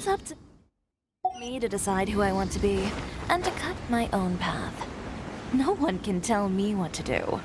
It's up to me to decide who I want to be, and to cut my own path. No one can tell me what to do.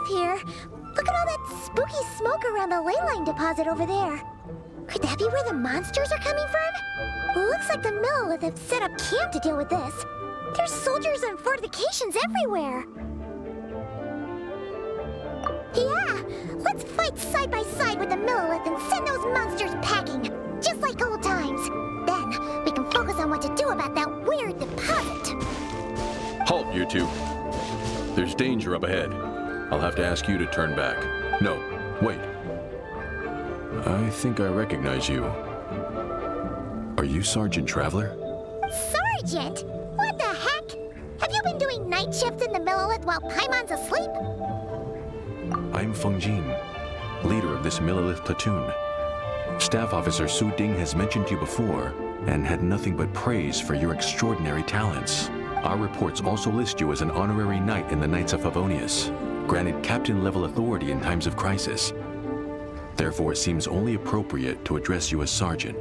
Here. Look at all that spooky smoke around the ley line deposit over there. Could that be where the monsters are coming from? Looks like the Millelith have set up camp to deal with this. There's soldiers and fortifications everywhere. Yeah, let's fight side by side with the Millelith and send those monsters packing, just like old times. Then we can focus on what to do about that weird deposit. Halt, you two. There's danger up ahead. I'll have to ask you to turn back. No, wait. I think I recognize you. Are you Sergeant Traveler? Sergeant? What the heck? Have you been doing night shifts in the Millelith while Paimon's asleep? I'm Feng Jin, leader of this Millelith platoon. Staff Officer Su Ding has mentioned you before and had nothing but praise for your extraordinary talents. Our reports also list you as an honorary knight in the Knights of Favonius, granted captain-level authority in times of crisis. Therefore, it seems only appropriate to address you as Sergeant.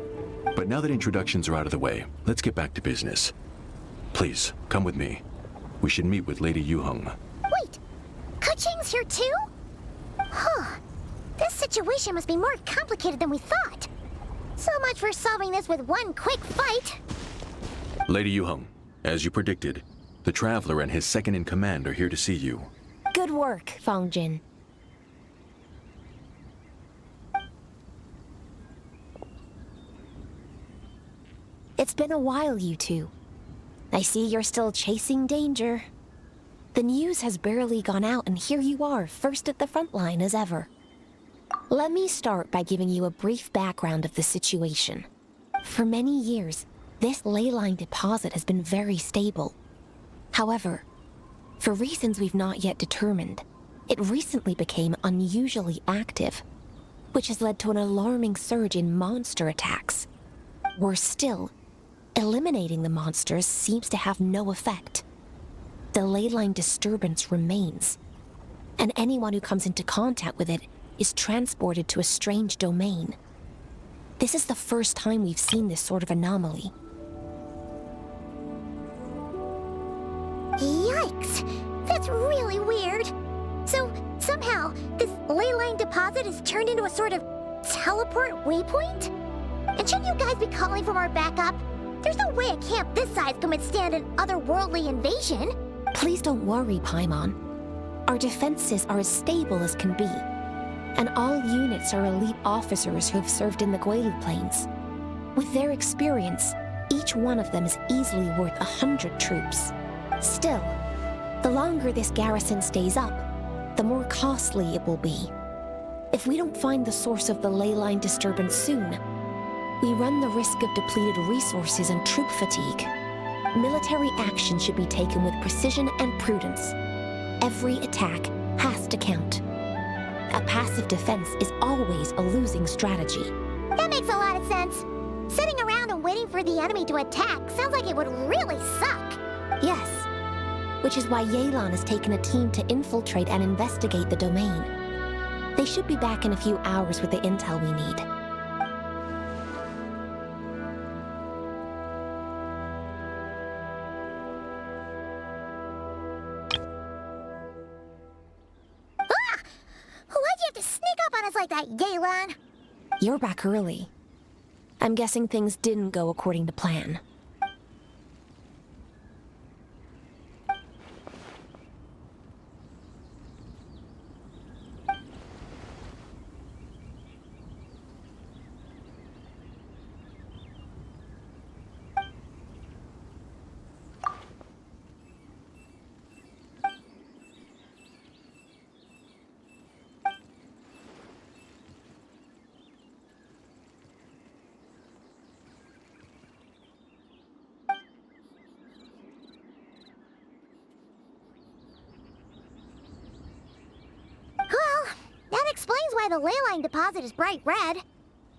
But now that introductions are out of the way, let's get back to business. Please, come with me. We should meet with Lady Yuheng. Wait, Keqing's here too? Huh. This situation must be more complicated than we thought. So much for solving this with one quick fight. Lady Yuheng, as you predicted, the Traveler and his second-in-command are here to see you. Good work, Feng Jin. It's been a while, you two. I see you're still chasing danger. The news has barely gone out, and here you are, first at the front line as ever. Let me start by giving you a brief background of the situation. For many years, this ley line deposit has been very stable. However, for reasons we've not yet determined, it recently became unusually active, which has led to an alarming surge in monster attacks. Worse still, eliminating the monsters seems to have no effect. The ley line disturbance remains, and anyone who comes into contact with it is transported to a strange domain. This is the first time we've seen this sort of anomaly. Yikes! That's really weird. So, somehow, this ley line deposit is turned into a sort of teleport waypoint? And shouldn't you guys be calling for more backup? There's no way a camp this size can withstand an otherworldly invasion. Please don't worry, Paimon. Our defenses are as stable as can be, and all units are elite officers who have served in the Guelu Plains. With their experience, each one of them is easily worth 100 troops. Still, the longer this garrison stays up, the more costly it will be. If we don't find the source of the ley line disturbance soon, we run the risk of depleted resources and troop fatigue. Military action should be taken with precision and prudence. Every attack has to count. A passive defense is always a losing strategy. That makes a lot of sense. Sitting around and waiting for the enemy to attack sounds like it would really suck. Yes, which is why Yelan has taken a team to infiltrate and investigate the domain. They should be back in a few hours with the intel we need. Why'd you have to sneak up on us like that, Yelan? You're back early. I'm guessing things didn't go according to plan. why the leyline deposit is bright red.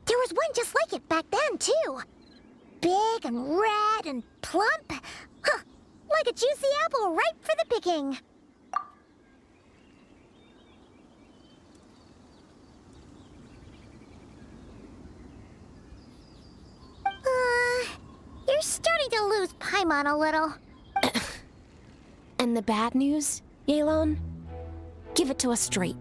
There was one just like it back then, too. Big and red and plump. Huh, like a juicy apple ripe for the picking. You're starting to lose Paimon a little. And the bad news, Yelan? Give it to us straight.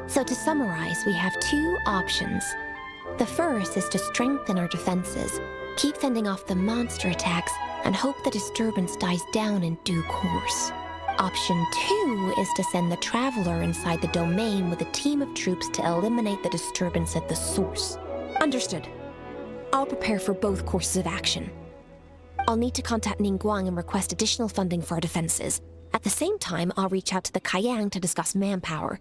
So to summarize, we have two options. The first is to strengthen our defenses, keep fending off the monster attacks, and hope the disturbance dies down in due course. Option 2 is to send the Traveler inside the domain with a team of troops to eliminate the disturbance at the source. Understood. I'll prepare for both courses of action. I'll need to contact Ningguang and request additional funding for our defenses. At the same time, I'll reach out to the Kayang to discuss manpower.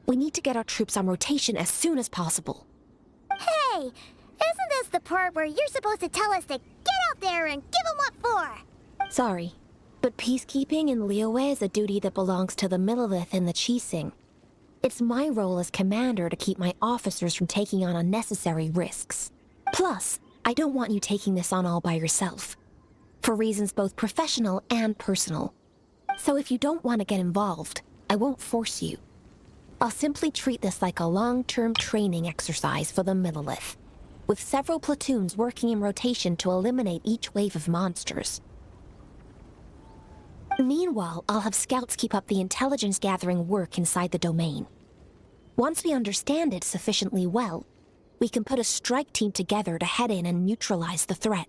We need to get our troops on rotation as soon as possible. Hey, isn't this the part where you're supposed to tell us to get out there and give them what for? Sorry, but peacekeeping in Liyue is a duty that belongs to the Millelith and the Qixing. It's my role as commander to keep my officers from taking on unnecessary risks. Plus, I don't want you taking this on all by yourself, for reasons both professional and personal. So if you don't want to get involved, I won't force you. I'll simply treat this like a long-term training exercise for the Millelith, with several platoons working in rotation to eliminate each wave of monsters. Meanwhile, I'll have scouts keep up the intelligence-gathering work inside the domain. Once we understand it sufficiently well, we can put a strike team together to head in and neutralize the threat.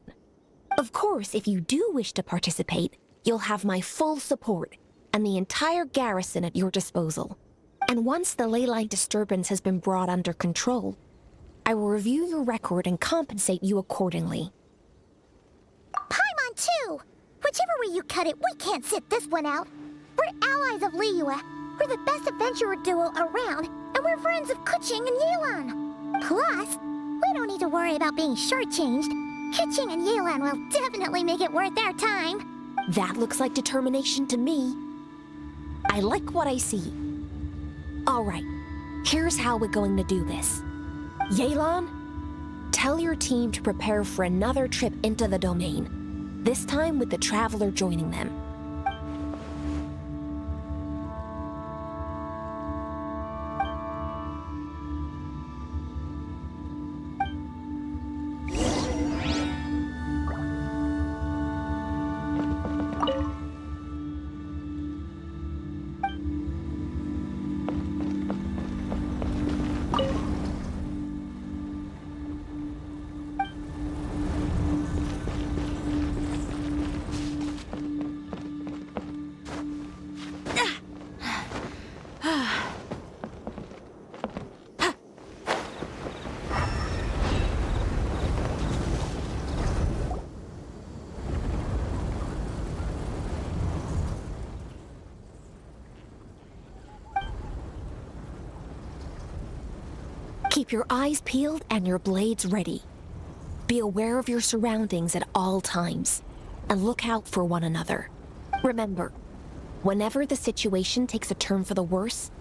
Of course, if you do wish to participate, you'll have my full support and the entire garrison at your disposal. And once the leyline disturbance has been brought under control, I will review your record and compensate you accordingly. Paimon, too! Whichever way you cut it, we can't sit this one out. We're allies of Liyue. We're the best adventurer duo around, and we're friends of Keqing and Yelan. Plus, we don't need to worry about being shortchanged. Keqing and Yelan will definitely make it worth their time. That looks like determination to me. I like what I see. All right, here's how we're going to do this. Yelan, tell your team to prepare for another trip into the domain, this time with the Traveler joining them. Keep your eyes peeled and your blades ready. Be aware of your surroundings at all times, and look out for one another. Remember, whenever the situation takes a turn for the worse,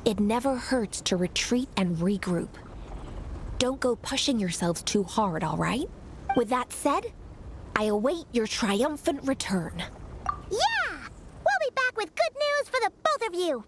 it never hurts to retreat and regroup. Don't go pushing yourselves too hard, all right? With that said, I await your triumphant return. Yeah! We'll be back with good news for the both of you!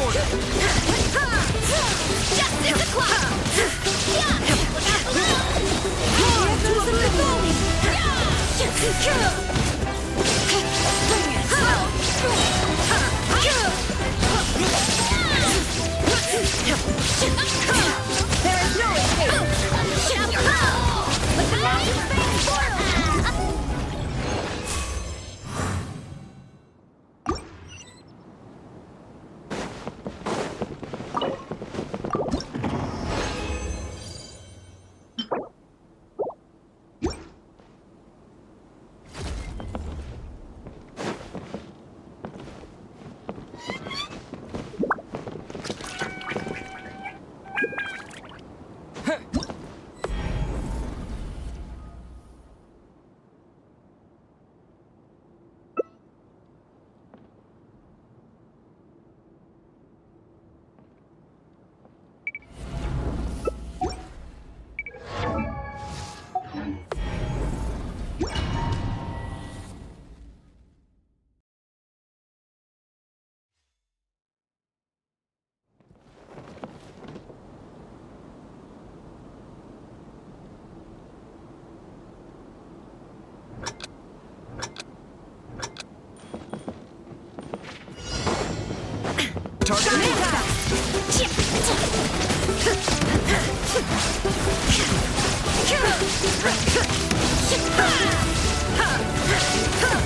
corner. Justice o'clock! There is no escape.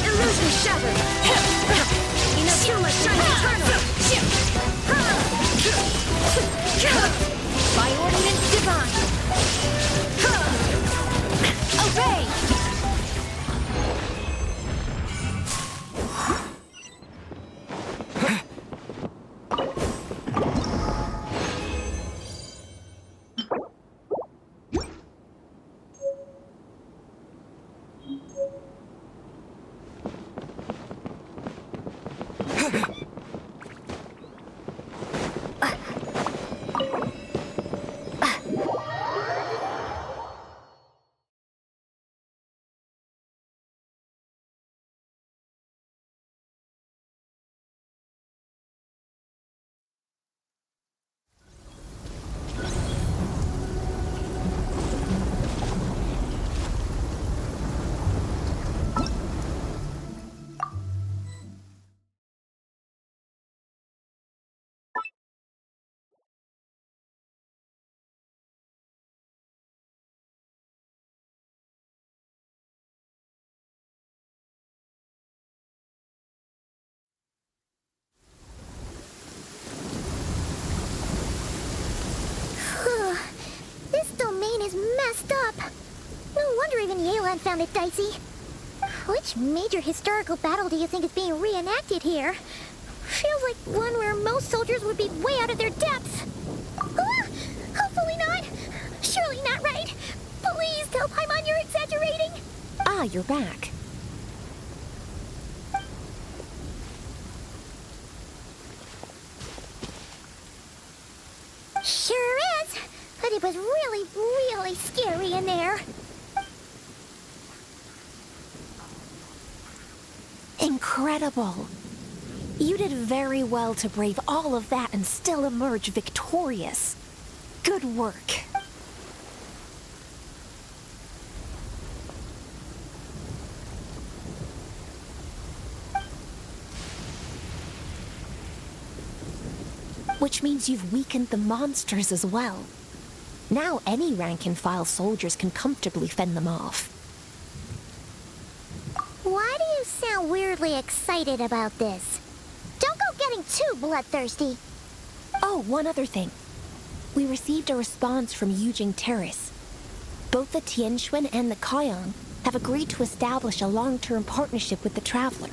Illusion shattered! Inazuma shine eternal! By ordinance divine! Obey! This domain is messed up. No wonder even Yelan found it dicey. Which major historical battle do you think is being reenacted here? Feels like one where most soldiers would be way out of their depths. Ah, hopefully not. Surely not right. Please tell Paimon you're exaggerating. Ah, you're back. Sure is. But it was really, really scary in there. Incredible. You did very well to brave all of that and still emerge victorious. Good work. Which means you've weakened the monsters as well. Now any rank-and-file soldiers can comfortably fend them off. Why do you sound weirdly excited about this? Don't go getting too bloodthirsty. Oh, one other thing. We received a response from Yujing Terrace. Both the Tianxuan and the Kaiyang have agreed to establish a long-term partnership with the Traveler.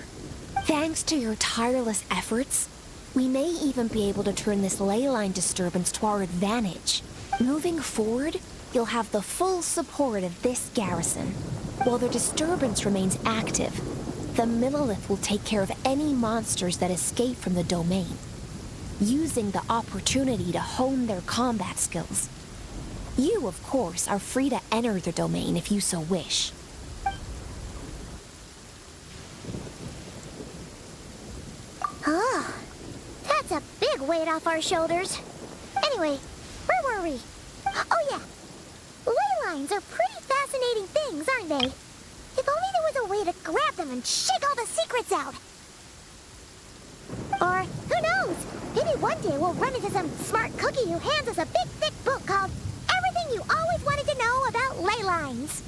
Thanks to your tireless efforts, we may even be able to turn this ley line disturbance to our advantage. Moving forward, you'll have the full support of this garrison. While the disturbance remains active, the Millelith will take care of any monsters that escape from the domain, using the opportunity to hone their combat skills. You, of course, are free to enter the domain if you so wish. Oh, that's a big weight off our shoulders. Anyway, where were we? Oh yeah. Ley lines are pretty fascinating things, aren't they? If only there was a way to grab them and shake all the secrets out. Or, who knows? Maybe one day we'll run into some smart cookie who hands us a big, thick book called Everything You Always Wanted to Know About Ley Lines.